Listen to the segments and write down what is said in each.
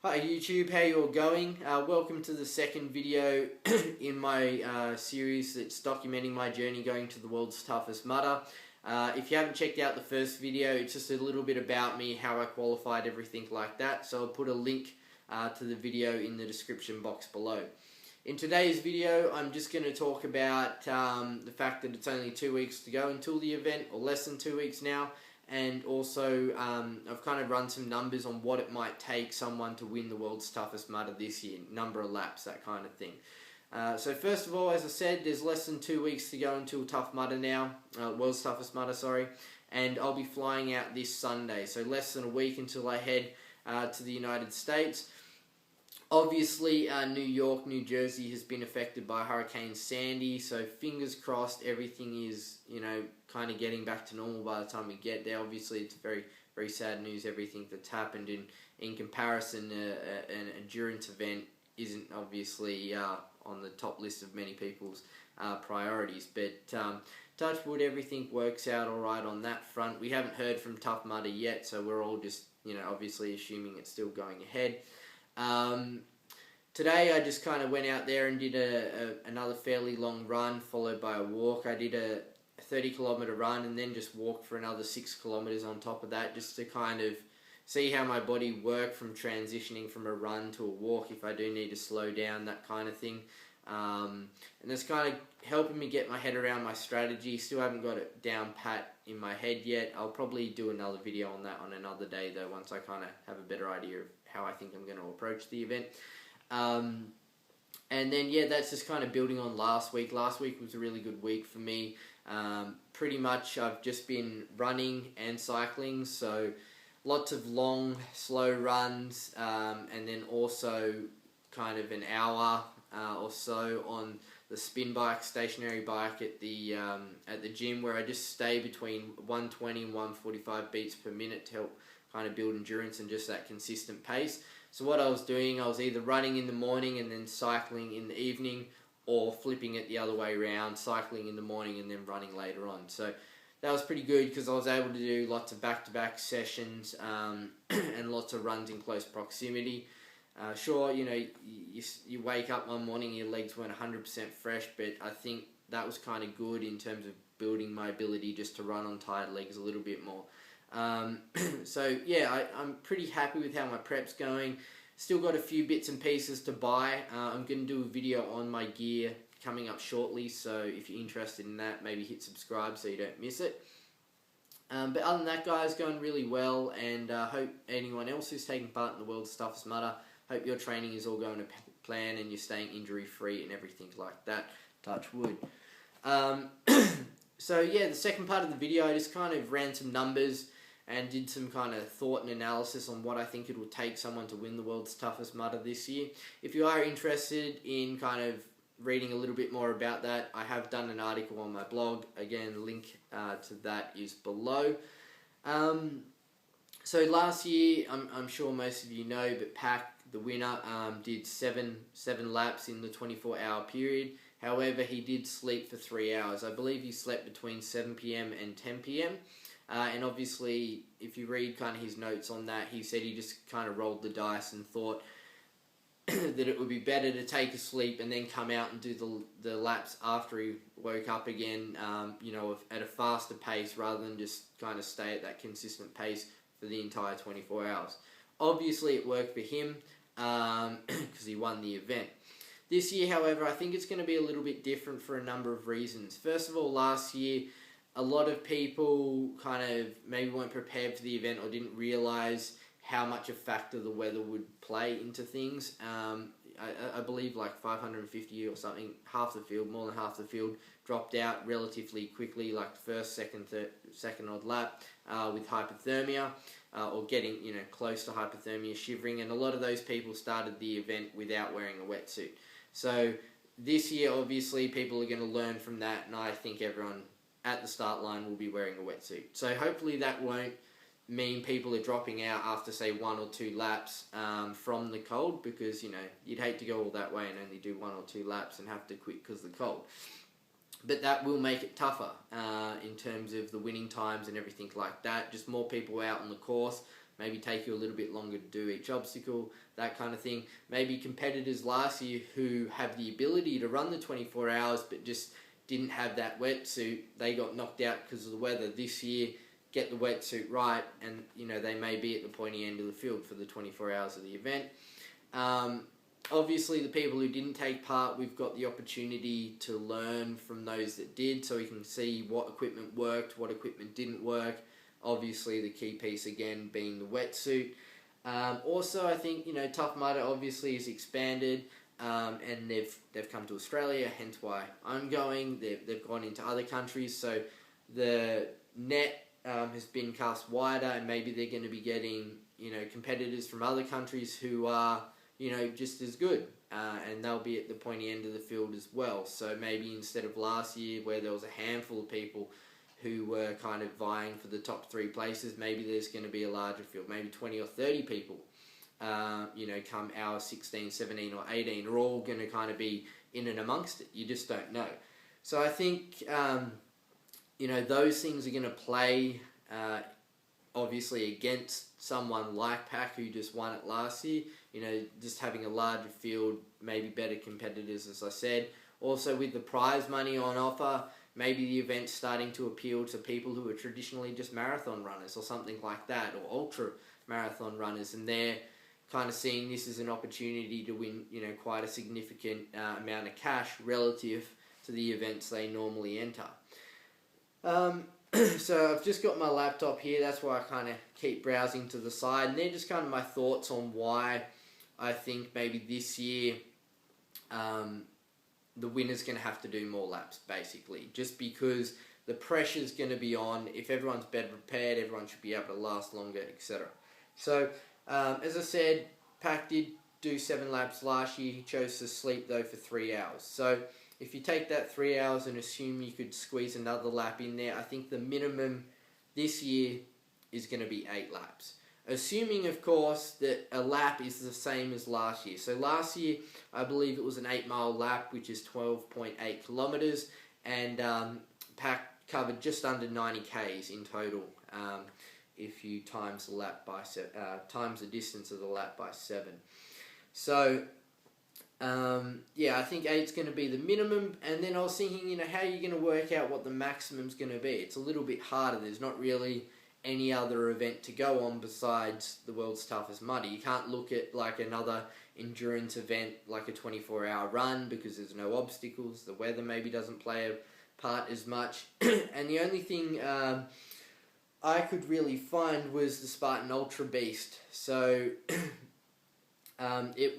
Hi YouTube, how you all going? Welcome to the second video in my series that's documenting my journey going to the world's toughest mudder. If you haven't checked out the first video, it's just a little bit about me, how I qualified, everything like that. So I'll put a link to the video in the description box below. In today's video, I'm just going to talk about the fact that it's only 2 weeks to go until the event, or less than 2 weeks now. And also, I've kind of run some numbers on what it might take someone to win the world's toughest mudder this year, number of laps, that kind of thing. So first of all, as I said, there's less than 2 weeks to go until Tough Mudder now, world's toughest mudder, sorry. And I'll be flying out this Sunday, so less than a week until I head to the United States. Obviously, New York, New Jersey has been affected by Hurricane Sandy, so fingers crossed everything is, kind of getting back to normal by the time we get there. Obviously, it's very, very sad news, everything that's happened. In comparison, an endurance event isn't obviously on the top list of many people's priorities. But touch wood, everything works out all right on that front. We haven't heard from Tough Mudder yet, so we're all just, obviously assuming it's still going ahead. Today I just kind of went out there and did another fairly long run followed by a walk. I did a 30-kilometer run and then just walked for another 6 kilometers on top of that, just to kind of see how my body worked from transitioning from a run to a walk, if I do need to slow down, that kind of thing. And that's kind of helping me get my head around my strategy. Still haven't got it down pat in my head yet. I'll probably do another video on that on another day though, once I kind of have a better idea of how I think I'm going to approach the event. And then yeah, that's just kind of building on last week. Last week was a really good week for me. Pretty much I've just been running and cycling, so lots of long, slow runs, and then also kind of an hour or so on the spin bike, stationary bike at the gym, where I just stay between 120 and 145 beats per minute to help kind of build endurance and just that consistent pace. So what I was doing, I was either running in the morning and then cycling in the evening, or flipping it the other way around, cycling in the morning and then running later on. So that was pretty good because I was able to do lots of back-to-back sessions and lots of runs in close proximity. Sure, you wake up one morning, your legs weren't 100% fresh, but I think that was kind of good in terms of building my ability just to run on tired legs a little bit more. So yeah, I'm pretty happy with how my prep's going. Still got a few bits and pieces to buy. I'm going to do a video on my gear coming up shortly, so if you're interested in that, maybe hit subscribe so you don't miss it. But other than that, guys, going really well, and hope anyone else who's taking part in the world's toughest mudder, hope your training is all going to plan and you're staying injury free and everything like that. Touch wood. So yeah, the second part of the video, I just kind of ran some numbers and did some kind of thought and analysis on what I think it will take someone to win the world's toughest mudder this year. If you are interested in kind of reading a little bit more about that, I have done an article on my blog. Again, link to that is below. So last year, I'm sure most of you know, but Pac, the winner, did seven laps in the 24-hour period. However, he did sleep for 3 hours. I believe he slept between 7 PM and 10 PM. And obviously, if you read kind of his notes on that, he said he just kind of rolled the dice and thought that it would be better to take a sleep and then come out and do the laps after he woke up again, at a faster pace, rather than just kind of stay at that consistent pace for the entire 24 hours. Obviously, it worked for him because he won the event. This year, however, I think it's going to be a little bit different for a number of reasons. First of all, last year, a lot of people kind of maybe weren't prepared for the event or didn't realise how much a factor the weather would play into things. I believe like 550 or something, half the field, more than half the field, dropped out relatively quickly, like the first, second odd lap with hypothermia or getting close to hypothermia, shivering, and a lot of those people started the event without wearing a wetsuit. So this year, obviously, people are going to learn from that, and I think everyone at the start line will be wearing a wetsuit. So hopefully that won't mean people are dropping out after, say, 1 or 2 laps from the cold, because, you'd hate to go all that way and only do 1 or 2 laps and have to quit because of the cold. But that will make it tougher in terms of the winning times and everything like that. Just more people out on the course, maybe take you a little bit longer to do each obstacle, that kind of thing. Maybe competitors last year who have the ability to run the 24 hours but just didn't have that wetsuit, they got knocked out because of the weather. This year, get the wetsuit right, and they may be at the pointy end of the field for the 24 hours of the event. Obviously, the people who didn't take part, we've got the opportunity to learn from those that did, so we can see what equipment worked, what equipment didn't work. Obviously, the key piece again being the wetsuit. Also, I think Tough Mudder obviously is expanded, and they've come to Australia, hence why I'm going. They've gone into other countries, so the net has been cast wider, and maybe they're going to be getting competitors from other countries who are just as good, and they'll be at the pointy end of the field as well. So maybe instead of last year where there was a handful of people who were kind of vying for the top 3 places, maybe there's going to be a larger field, maybe 20 or 30 people, come hour 16, 17 or 18 are all going to kind of be in and amongst it. You just don't know. So I think, those things are going to play obviously against someone like Pack who just won it last year. Just having a larger field, maybe better competitors, as I said. Also, with the prize money on offer, maybe the event's starting to appeal to people who are traditionally just marathon runners or something like that, or ultra marathon runners, and they're kind of seeing this as an opportunity to win, quite a significant amount of cash relative to the events they normally enter. So I've just got my laptop here, that's why I kind of keep browsing to the side, and they're just kind of my thoughts on why I think maybe this year the winner's going to have to do more laps, basically, just because the pressure's going to be on. If everyone's better prepared, everyone should be able to last longer, etc. So, as I said, Pac did do 7 laps last year. He chose to sleep, though, for 3 hours. So, if you take that 3 hours and assume you could squeeze another lap in there, I think the minimum this year is going to be 8 laps. Assuming, of course, that a lap is the same as last year. So last year, I believe it was an 8-mile lap, which is 12.8 kilometres, and Pac covered just under 90 k's in total. If you times the lap by times the distance of the lap by 7. So I think 8's going to be the minimum, and then I was thinking, how are you going to work out what the maximum's going to be? It's a little bit harder. There's not really any other event to go on besides the world's toughest mudder. You can't look at like another endurance event like a 24-hour run because there's no obstacles. The weather maybe doesn't play a part as much. And the only thing I could really find was the Spartan Ultra Beast. So it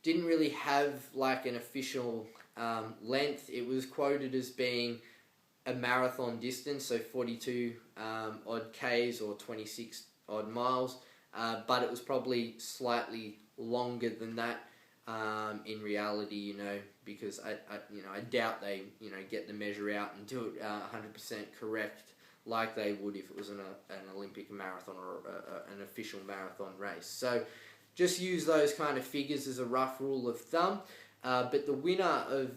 didn't really have like an official length. It was quoted as being a marathon distance, so 42 odd Ks or 26 odd miles, but it was probably slightly longer than that in reality, because I doubt they, get the measure out and do it 100% correct like they would if it was an Olympic marathon or an official marathon race. So just use those kind of figures as a rough rule of thumb. But the winner of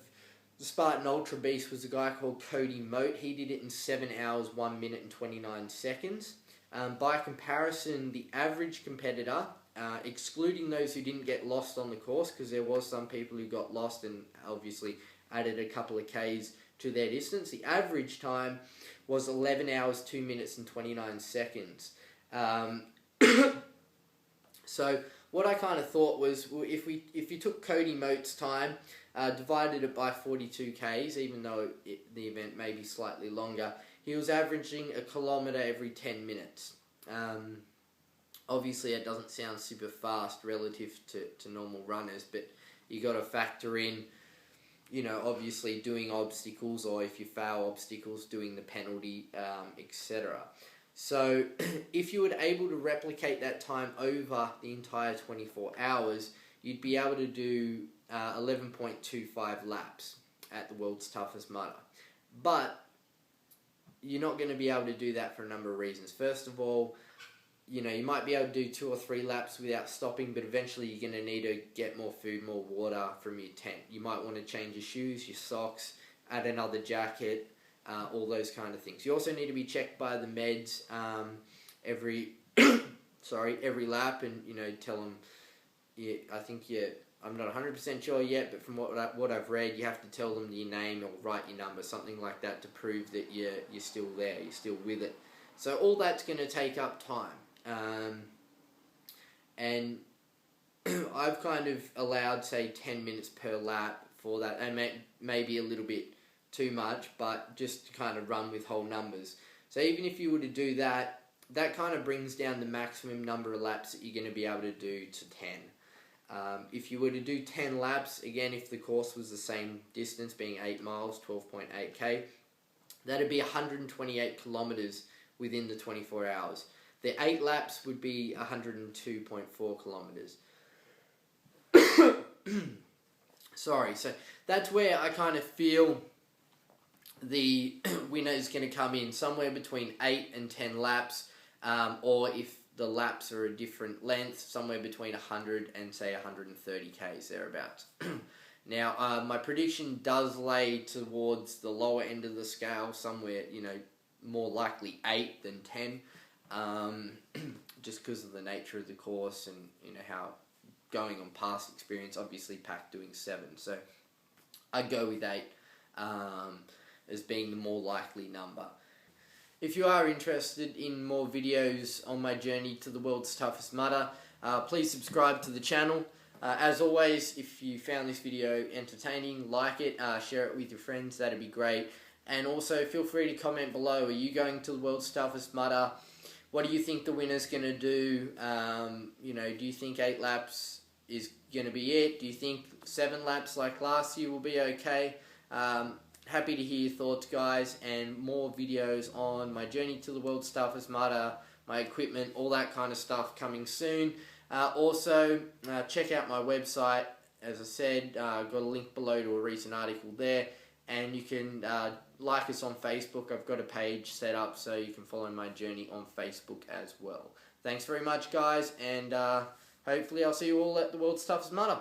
the Spartan Ultra Beast was a guy called Cody Moat. He did it in 7 hours, 1 minute and 29 seconds. By comparison, the average competitor, excluding those who didn't get lost on the course, because there was some people who got lost and obviously added a couple of Ks to their distance, the average time was 11 hours, 2 minutes and 29 seconds. So what I kind of thought was, well, if you took Cody Moat's time, divided it by 42 Ks, even though the event may be slightly longer, he was averaging a kilometre every 10 minutes. Obviously, it doesn't sound super fast relative to normal runners, but you got to factor in, obviously doing obstacles, or if you fail obstacles, doing the penalty, etc. So if you were able to replicate that time over the entire 24 hours, you'd be able to do 11.25 laps at the world's toughest mudder. But you're not going to be able to do that for a number of reasons. First of all, you might be able to do 2 or 3 laps without stopping, but eventually you're going to need to get more food, more water from your tent. You might want to change your shoes, your socks, add another jacket, all those kind of things. You also need to be checked by the meds every sorry, every lap, and tell them. Yeah, I think I'm not 100% sure yet, but from what I've read, you have to tell them your name or write your number, something like that, to prove that you're still there, you're still with it. So all that's going to take up time, and I've kind of allowed, say, 10 minutes per lap for that, and maybe a little bit too much, but just to kind of run with whole numbers. So even if you were to do that, that kind of brings down the maximum number of laps that you're going to be able to do to 10. If you were to do 10 laps, again, if the course was the same distance, being 8 miles, 12.8k, that'd be 128 kilometers within the 24 hours. The 8 laps would be 102.4 kilometers. Sorry, so that's where I kind of feel the winner is going to come in, somewhere between 8 and 10 laps, or if the laps are a different length, somewhere between 100 and, say, 130 k's, thereabouts. Now, my prediction does lay towards the lower end of the scale, somewhere, more likely 8 than 10, just because of the nature of the course and, how going on past experience, obviously Pac doing 7. So I'd go with 8 as being the more likely number. If you are interested in more videos on my journey to the world's toughest mudder, please subscribe to the channel. As always, if you found this video entertaining, like it, share it with your friends, that'd be great. And also feel free to comment below. Are you going to the world's toughest mudder? What do you think the winner's going to do? Do you think 8 laps is going to be it? Do you think 7 laps like last year will be okay? Happy to hear your thoughts, guys, and more videos on my journey to the world's toughest mudder, my equipment, all that kind of stuff coming soon. Also, check out my website. As I said, I've got a link below to a recent article there, and you can like us on Facebook. I've got a page set up so you can follow my journey on Facebook as well. Thanks very much, guys, and hopefully I'll see you all at the world's toughest mudder.